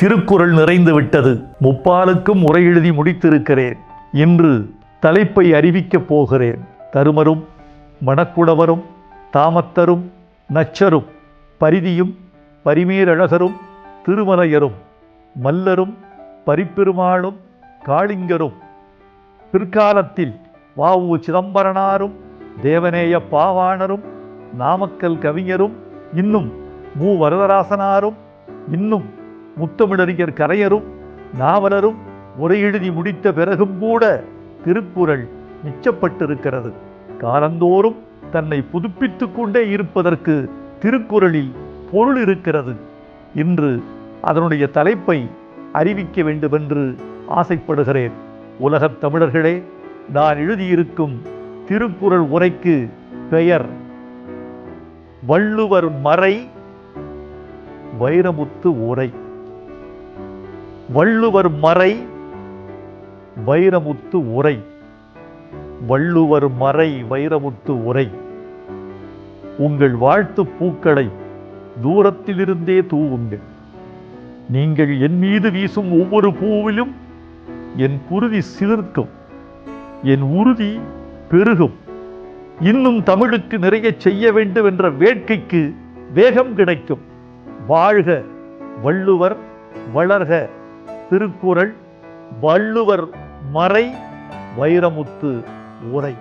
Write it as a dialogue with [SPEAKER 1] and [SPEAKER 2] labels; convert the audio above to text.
[SPEAKER 1] திருக்குறள் நிறைந்து விட்டது. முப்பாலுக்கும் உரை எழுதி முடித்திருக்கிறேன். இன்று தலைப்பை அறிவிக்கப் போகிறேன். தருமரும் மணக்குடவரும் தாமத்தரும் நச்சரும் பரிதியும் பரிமேலழகரும் திருமலையரும் மல்லரும் பரிப்பெருமாளும் காளிங்கரும் பிற்காலத்தில் வ.உ. சிதம்பரனாரும் தேவநேய பாவாணரும் நாமக்கல் கவிஞரும் இன்னும் மு. வரதராசனாரும் இன்னும் முத்தமிழறிஞர் கரையரும் நாவலரும் உரை எழுதி முடித்த பிறகும் கூட திருக்குறள் மிச்சப்பட்டிருக்கிறது. காலந்தோறும் தன்னை புதுப்பித்துக் கொண்டே இருப்பதற்கு திருக்குறளில் பொருள் இருக்கிறது. இன்று அதனுடைய தலைப்பை அறிவிக்க வேண்டுமென்று ஆசைப்படுகிறேன். உலகத் தமிழர்களே, நான் எழுதியிருக்கும் திருக்குறள் உரைக்கு பெயர் வள்ளுவர் மறை வைரமுத்து உரை. வள்ளுவர் மறை வைரமுத்து உரை. வள்ளுவர் மறை வைரமுத்து உரை. உங்கள் வாழ்த்து பூக்களை தூரத்திலிருந்தே தூவுங்கள். நீங்கள் என் மீது வீசும் ஒவ்வொரு பூவிலும் என் குருதி சிலிர்க்கும், என் உறுதி பெருகும். இன்னும் தமிழுக்கு நிறைய செய்ய வேண்டும் என்ற வேட்கைக்கு வேகம் கிடைக்கும். வாழ்க வள்ளுவர், வளர்க திருக்குறள். வள்ளுவர் மறை வைரமுத்து உரை.